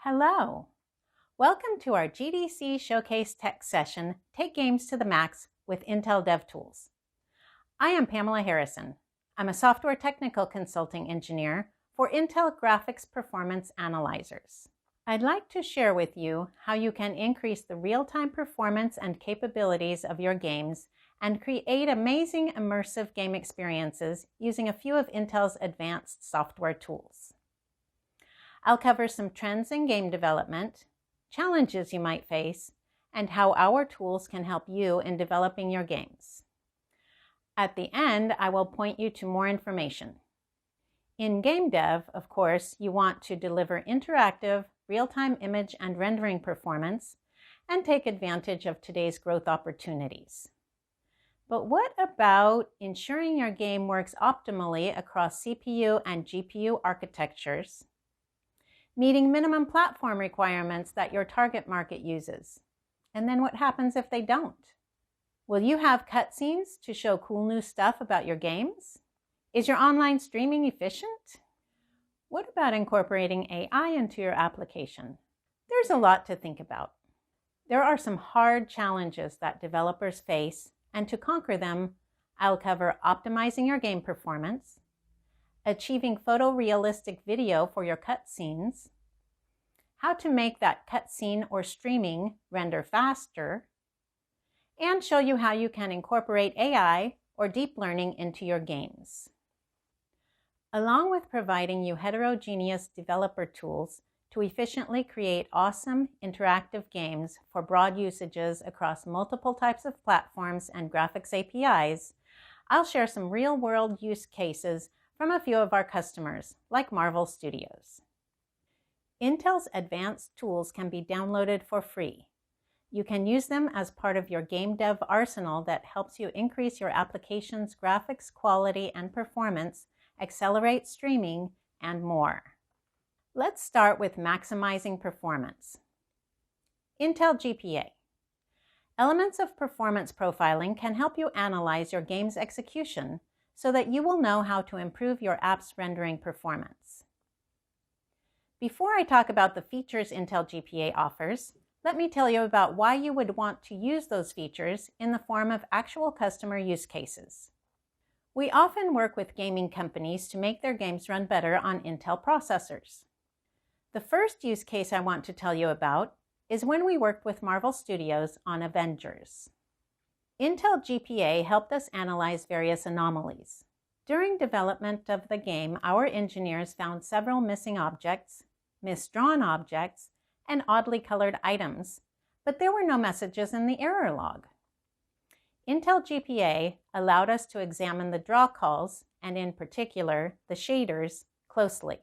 Hello! Welcome to our GDC Showcase Tech session, Take Games to the Max with Intel DevTools. I am Pamela Harrison. I'm a software technical consulting engineer for Intel Graphics Performance Analyzers. I'd like to share with you how you can increase the real-time performance and capabilities of your games and create amazing immersive game experiences using a few of Intel's advanced software tools. I'll cover some trends in game development, challenges you might face, and how our tools can help you in developing your games. At the end, I will point you to more information. In game dev, of course, you want to deliver interactive, real-time image and rendering performance and take advantage of today's growth opportunities. But what about ensuring your game works optimally across CPU and GPU architectures, meeting minimum platform requirements that your target market uses? And then what happens if they don't? Will you have cutscenes to show cool new stuff about your games? Is your online streaming efficient? What about incorporating AI into your application? There's a lot to think about. There are some hard challenges that developers face, and to conquer them, I'll cover optimizing your game performance, achieving photorealistic video for your cutscenes, how to make that cutscene or streaming render faster, and show you how you can incorporate AI or deep learning into your games. Along with providing you heterogeneous developer tools to efficiently create awesome interactive games for broad usages across multiple types of platforms and graphics APIs, I'll share some real-world use cases from a few of our customers, like Marvel Studios. Intel's advanced tools can be downloaded for free. You can use them as part of your game dev arsenal that helps you increase your application's graphics quality and performance, accelerate streaming, and more. Let's start with maximizing performance. Intel GPA. Elements of performance profiling can help you analyze your game's execution so that you will know how to improve your app's rendering performance. Before I talk about the features Intel GPA offers, let me tell you about why you would want to use those features in the form of actual customer use cases. We often work with gaming companies to make their games run better on Intel processors. The first use case I want to tell you about is when we worked with Marvel Studios on Avengers. Intel GPA helped us analyze various anomalies. During development of the game, our engineers found several missing objects, misdrawn objects, and oddly colored items, but there were no messages in the error log. Intel GPA allowed us to examine the draw calls, and in particular, the shaders, closely.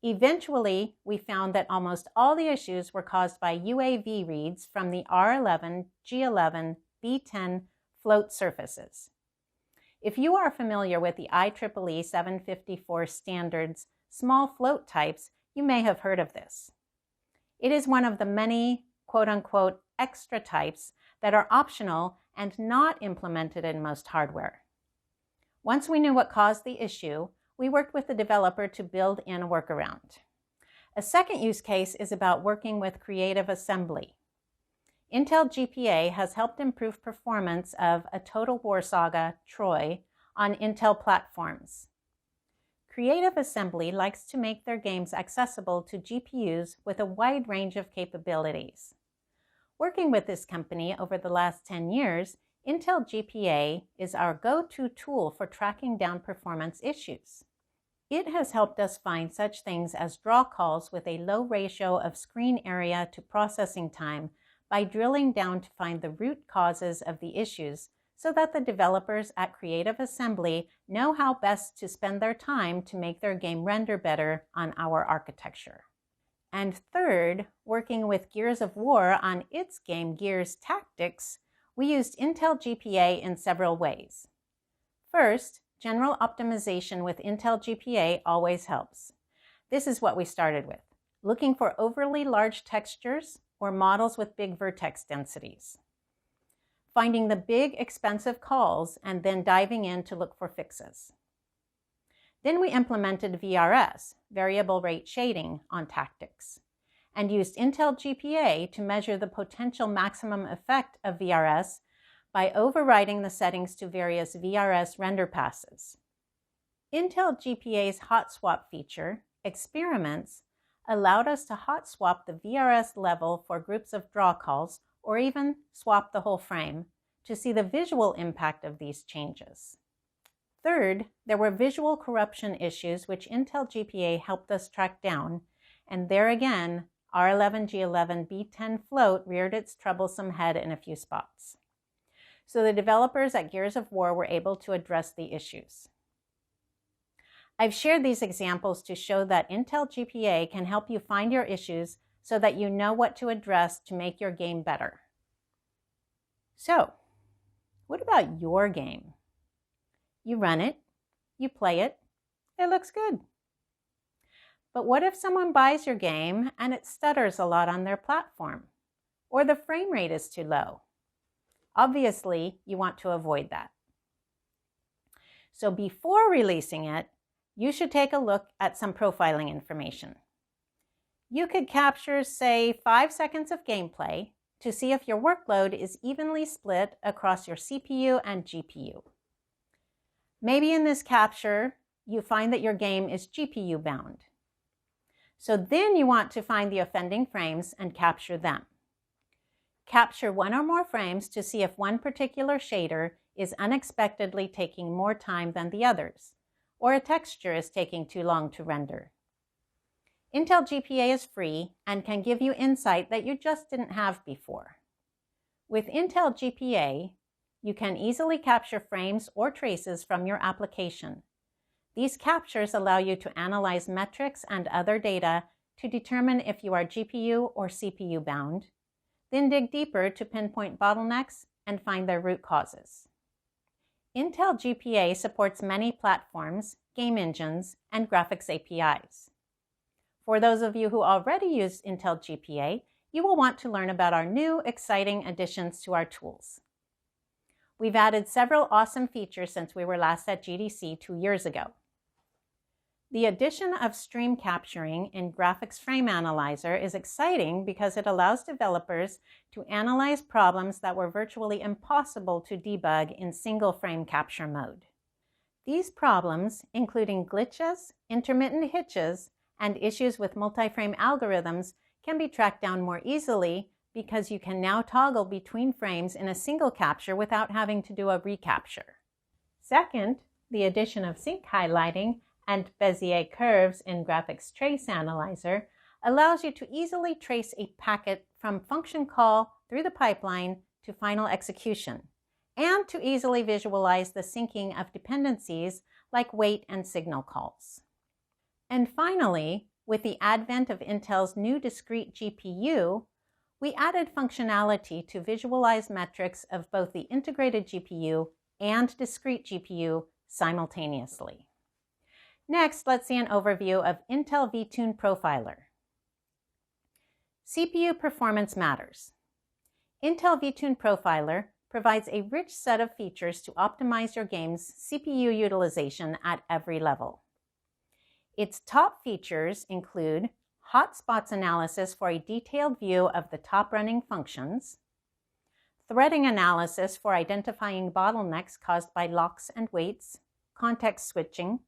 Eventually, we found that almost all the issues were caused by UAV reads from the R11, G11, B10 float surfaces. If you are familiar with the IEEE 754 standards small float types, you may have heard of this. It is one of the many quote-unquote extra types that are optional and not implemented in most hardware. Once we knew what caused the issue, we worked with the developer to build in a workaround. A second use case is about working with creative assembly. Intel GPA has helped improve performance of a Total War Saga, Troy, on Intel platforms. Creative Assembly likes to make their games accessible to GPUs with a wide range of capabilities. Working with this company over the last 10 years, Intel GPA is our go-to tool for tracking down performance issues. It has helped us find such things as draw calls with a low ratio of screen area to processing time by drilling down to find the root causes of the issues so that the developers at Creative Assembly know how best to spend their time to make their game render better on our architecture. And third, working with Gears of War on its game Gears Tactics, we used Intel GPA in several ways. First, general optimization with Intel GPA always helps. This is what we started with, looking for overly large textures or models with big vertex densities, finding the big expensive calls and then diving in to look for fixes. Then we implemented VRS, variable rate shading, on Tactics. and used Intel GPA to measure the potential maximum effect of VRS by overriding the settings to various VRS render passes. Intel GPA's hot swap feature, Experiments, allowed us to hot swap the VRS level for groups of draw calls, or even swap the whole frame, to see the visual impact of these changes. Third, there were visual corruption issues which Intel GPA helped us track down, and there again, R11G11B10 float reared its troublesome head in a few spots. So the developers at Gears of War were able to address the issues. I've shared these examples to show that Intel GPA can help you find your issues so that you know what to address to make your game better. So, what about your game? You run it, you play it, it looks good. But what if someone buys your game and it stutters a lot on their platform, or the frame rate is too low? Obviously, you want to avoid that. So before releasing it, you should take a look at some profiling information. You could capture, say, 5 seconds of gameplay to see if your workload is evenly split across your CPU and GPU. Maybe in this capture, you find that your game is GPU bound. So then you want to find the offending frames and capture them. Capture one or more frames to see if one particular shader is unexpectedly taking more time than the others, or a texture is taking too long to render. Intel GPA is free and can give you insight that you just didn't have before. With Intel GPA, you can easily capture frames or traces from your application. These captures allow you to analyze metrics and other data to determine if you are GPU or CPU bound, then dig deeper to pinpoint bottlenecks and find their root causes. Intel GPA supports many platforms, game engines, and graphics APIs. For those of you who already use Intel GPA, you will want to learn about our new, exciting additions to our tools. We've added several awesome features since we were last at GDC 2 years ago. The addition of stream capturing in Graphics Frame Analyzer is exciting because it allows developers to analyze problems that were virtually impossible to debug in single frame capture mode. These problems, including glitches, intermittent hitches, and issues with multi-frame algorithms, can be tracked down more easily because you can now toggle between frames in a single capture without having to do a recapture. Second, the addition of sync highlighting and Bezier curves in Graphics Trace Analyzer allows you to easily trace a packet from function call through the pipeline to final execution, and to easily visualize the syncing of dependencies like wait and signal calls. And finally, with the advent of Intel's new discrete GPU, we added functionality to visualize metrics of both the integrated GPU and discrete GPU simultaneously. Next, let's see an overview of Intel VTune Profiler. CPU performance matters. Intel VTune Profiler provides a rich set of features to optimize your game's CPU utilization at every level. Its top features include hotspots analysis for a detailed view of the top running functions, threading analysis for identifying bottlenecks caused by locks and waits, context switching,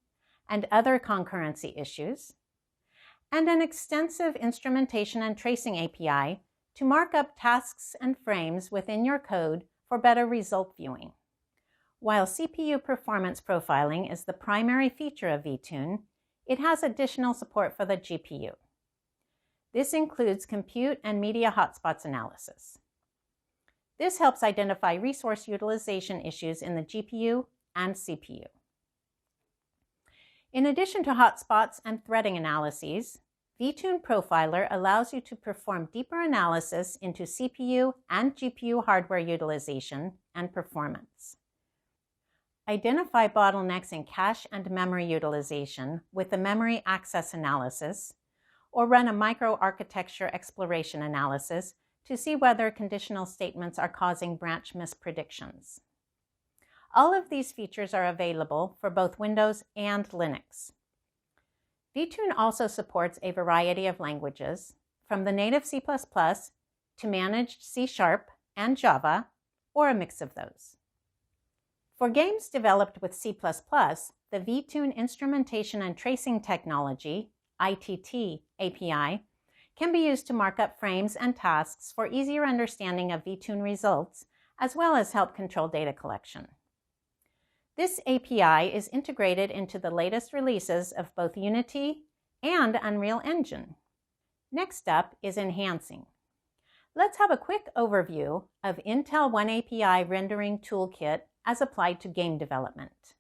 and other concurrency issues, and an extensive instrumentation and tracing API to mark up tasks and frames within your code for better result viewing. While CPU performance profiling is the primary feature of VTune, it has additional support for the GPU. This includes compute and media hotspots analysis. This helps identify resource utilization issues in the GPU and CPU. In addition to hotspots and threading analyses, VTune Profiler allows you to perform deeper analysis into CPU and GPU hardware utilization and performance. Identify bottlenecks in cache and memory utilization with the memory access analysis, or run a microarchitecture exploration analysis to see whether conditional statements are causing branch mispredictions. All of these features are available for both Windows and Linux. VTune also supports a variety of languages, from the native C++ to managed C# and Java, or a mix of those. For games developed with C++, the VTune Instrumentation and Tracing Technology, ITT API, can be used to mark up frames and tasks for easier understanding of VTune results, as well as help control data collection. This API is integrated into the latest releases of both Unity and Unreal Engine. Next up is enhancing. Let's have a quick overview of Intel oneAPI Rendering Toolkit as applied to game development.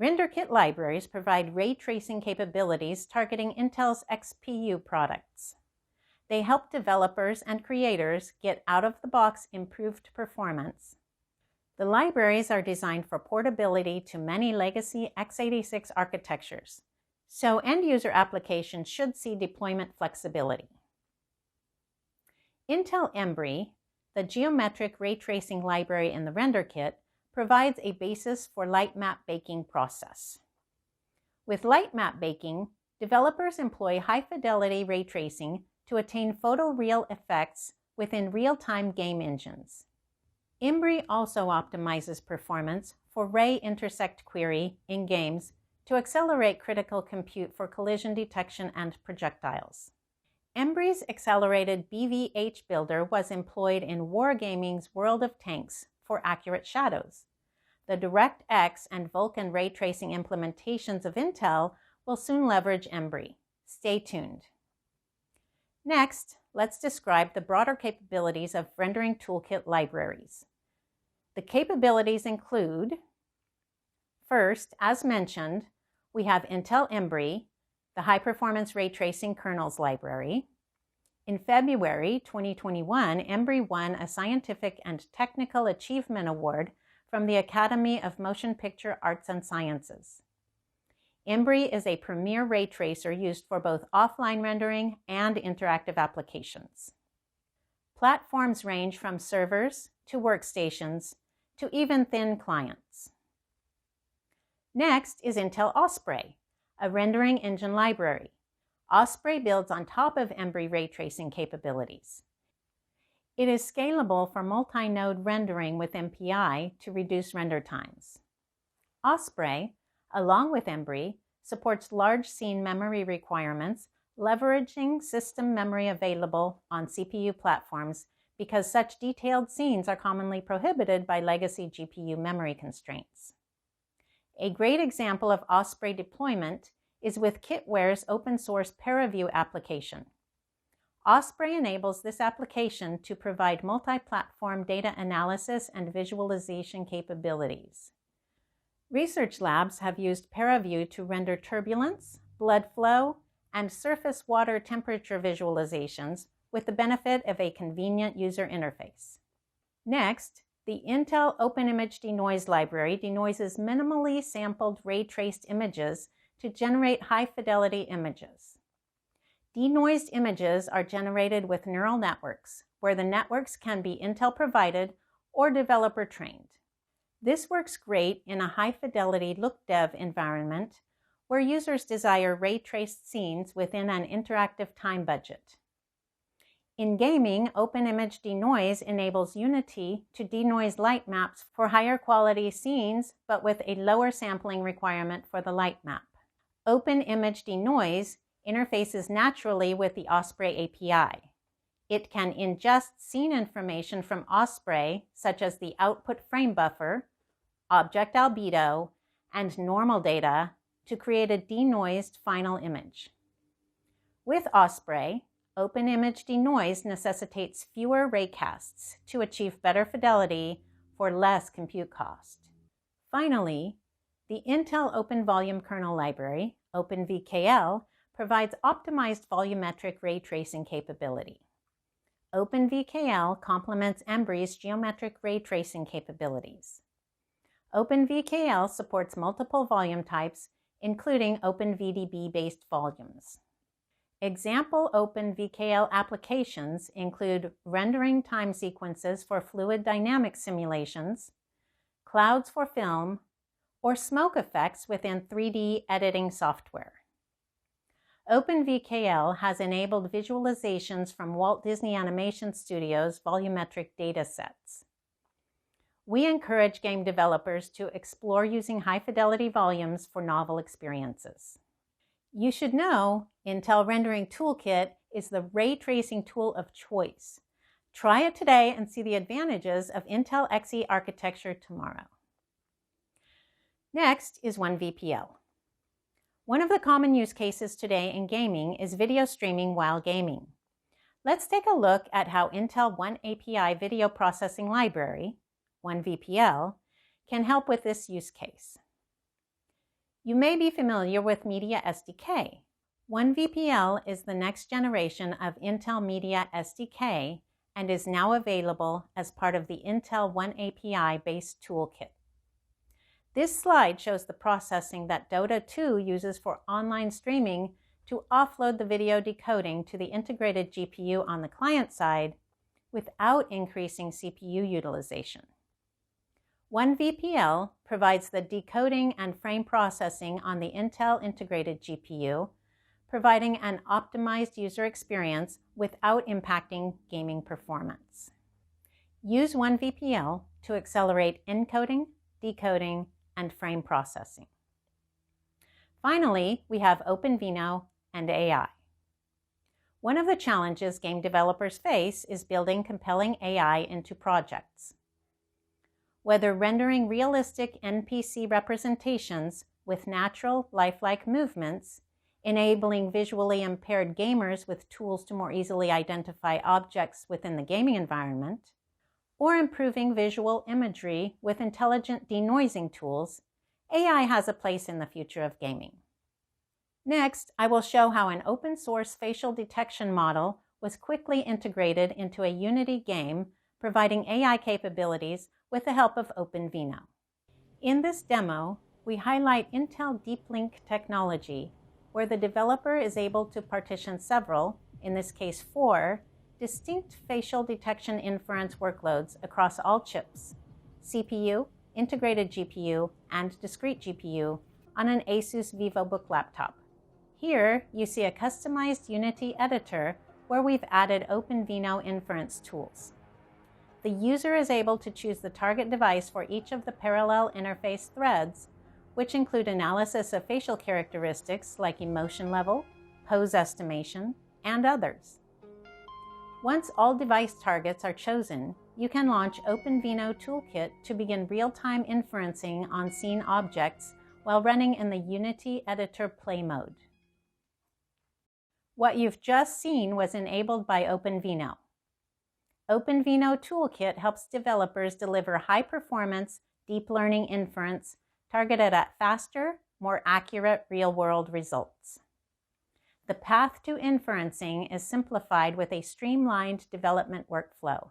RenderKit libraries provide ray tracing capabilities targeting Intel's XPU products. They help developers and creators get out-of-the-box improved performance. The libraries are designed for portability to many legacy x86 architectures, so end-user applications should see deployment flexibility. Intel Embry, the geometric ray tracing library in the RenderKit, provides a basis for light map baking process. With light map baking, developers employ high-fidelity ray tracing to attain photoreal effects within real-time game engines. Embry also optimizes performance for ray intersect query in games to accelerate critical compute for collision detection and projectiles. Embry's accelerated BVH builder was employed in Wargaming's World of Tanks for accurate shadows. The DirectX and Vulkan ray tracing implementations of Intel will soon leverage Embry. Stay tuned. Next, let's describe the broader capabilities of Rendering Toolkit libraries. The capabilities include, first, as mentioned, we have Intel Embry, the high-performance ray tracing kernels library. In February 2021, Embry won a Scientific and Technical Achievement Award from the Academy of Motion Picture Arts and Sciences. Embry is a premier ray tracer used for both offline rendering and interactive applications. Platforms range from servers to workstations to even thin clients. Next is Intel Osprey, a rendering engine library. Osprey builds on top of Embry ray tracing capabilities. It is scalable for multi-node rendering with MPI to reduce render times. Osprey, along with Embry, supports large scene memory requirements, leveraging system memory available on CPU platforms because such detailed scenes are commonly prohibited by legacy GPU memory constraints. A great example of Osprey deployment is with Kitware's open-source ParaView application. Osprey enables this application to provide multi-platform data analysis and visualization capabilities. Research labs have used ParaView to render turbulence, blood flow, and surface water temperature visualizations with the benefit of a convenient user interface. Next, the Intel OpenImage Denoise library denoises minimally sampled ray-traced images to generate high-fidelity images. Denoised images are generated with neural networks, where the networks can be Intel-provided or developer-trained. This works great in a high-fidelity lookdev environment where users desire ray-traced scenes within an interactive time budget. In gaming, OpenImage Denoise enables Unity to denoise light maps for higher quality scenes, but with a lower sampling requirement for the light map. OpenImage Denoise interfaces naturally with the Osprey API. It can ingest scene information from Osprey, such as the output frame buffer, object albedo, and normal data to create a denoised final image. With Osprey, OpenImage Denoise necessitates fewer raycasts to achieve better fidelity for less compute cost. Finally, the Intel Open Volume Kernel Library, OpenVKL, provides optimized volumetric ray tracing capability. OpenVKL complements Embry's geometric ray tracing capabilities. OpenVKL supports multiple volume types, including OpenVDB-based volumes. Example OpenVKL applications include rendering time sequences for fluid dynamic simulations, clouds for film, or smoke effects within 3D editing software. OpenVKL has enabled visualizations from Walt Disney Animation Studios' volumetric data sets. We encourage game developers to explore using high-fidelity volumes for novel experiences. You should know Intel Rendering Toolkit is the ray tracing tool of choice. Try it today and see the advantages of Intel Xe architecture tomorrow. Next is oneVPL. One of the common use cases today in gaming is video streaming while gaming. Let's take a look at how Intel oneAPI Video Processing Library, oneVPL, can help with this use case. You may be familiar with Media SDK. oneVPL is the next generation of Intel Media SDK and is now available as part of the Intel oneAPI-based toolkit. This slide shows the processing that Dota 2 uses for online streaming to offload the video decoding to the integrated GPU on the client side without increasing CPU utilization. oneVPL provides the decoding and frame processing on the Intel integrated GPU, providing an optimized user experience without impacting gaming performance. Use oneVPL to accelerate encoding, decoding, and frame processing. Finally, we have OpenVINO and AI. One of the challenges game developers face is building compelling AI into projects. Whether rendering realistic NPC representations with natural, lifelike movements, enabling visually impaired gamers with tools to more easily identify objects within the gaming environment, or improving visual imagery with intelligent denoising tools, AI has a place in the future of gaming. Next, I will show how an open-source facial detection model was quickly integrated into a Unity game, providing AI capabilities with the help of OpenVINO. In this demo, we highlight Intel DeepLink technology, where the developer is able to partition several, in this case 4, distinct facial detection inference workloads across all chips, CPU, integrated GPU, and discrete GPU on an Asus VivoBook laptop. Here, you see a customized Unity editor where we've added OpenVINO inference tools. The user is able to choose the target device for each of the parallel interface threads, which include analysis of facial characteristics like emotion level, pose estimation, and others. Once all device targets are chosen, you can launch OpenVINO Toolkit to begin real-time inferencing on scene objects while running in the Unity Editor Play mode. What you've just seen was enabled by OpenVINO. OpenVINO Toolkit helps developers deliver high-performance, deep learning inference targeted at faster, more accurate real-world results. The path to inferencing is simplified with a streamlined development workflow.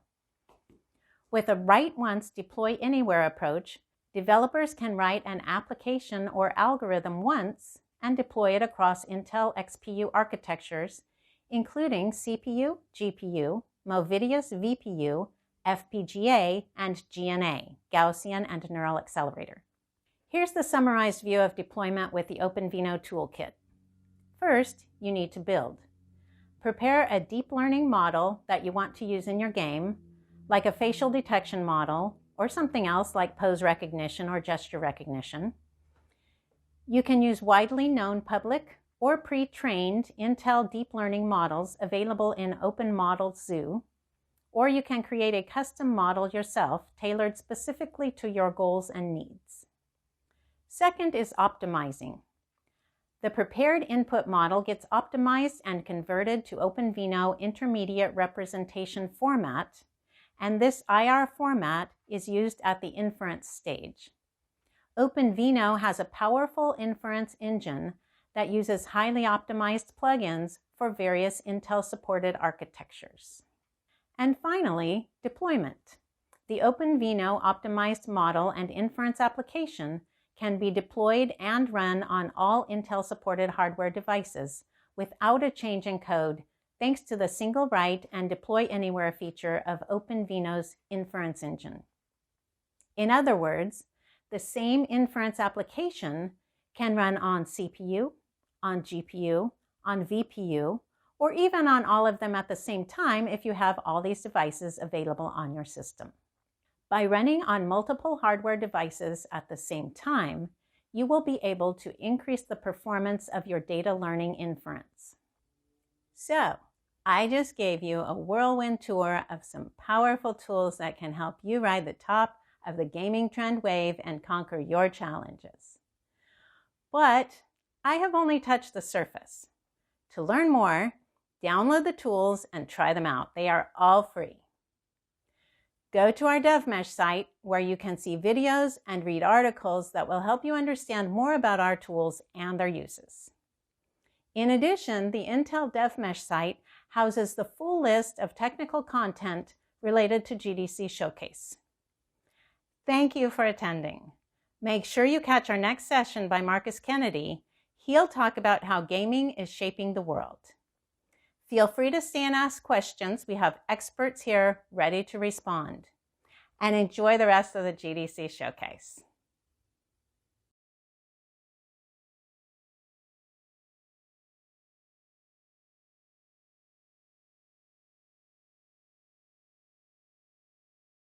With a write once, deploy anywhere approach, developers can write an application or algorithm once and deploy it across Intel XPU architectures, including CPU, GPU, Movidius VPU, FPGA, and GNA, Gaussian and Neural Accelerator. Here's the summarized view of deployment with the OpenVINO Toolkit. First, you need to build. Prepare a deep learning model that you want to use in your game, like a facial detection model or something else like pose recognition or gesture recognition. You can use widely known public or pre-trained Intel deep learning models available in Open Model Zoo, or you can create a custom model yourself tailored specifically to your goals and needs. Second is optimizing. The prepared input model gets optimized and converted to OpenVINO intermediate representation format, and this IR format is used at the inference stage. OpenVINO has a powerful inference engine that uses highly optimized plugins for various Intel-supported architectures. And finally, deployment. The OpenVINO optimized model and inference application can be deployed and run on all Intel-supported hardware devices without a change in code, thanks to the single write and deploy anywhere feature of OpenVINO's inference engine. In other words, the same inference application can run on CPU, on GPU, on VPU, or even on all of them at the same time if you have all these devices available on your system. By running on multiple hardware devices at the same time, you will be able to increase the performance of your data learning inference. So, I just gave you a whirlwind tour of some powerful tools that can help you ride the top of the gaming trend wave and conquer your challenges. But I have only touched the surface. To learn more, download the tools and try them out. They are all free. Go to our DevMesh site where you can see videos and read articles that will help you understand more about our tools and their uses. In addition, the Intel DevMesh site houses the full list of technical content related to GDC Showcase. Thank you for attending. Make sure you catch our next session by Marcus Kennedy. He'll talk about how gaming is shaping the world. Feel free to stay and ask questions. We have experts here ready to respond. And enjoy the rest of the GDC Showcase.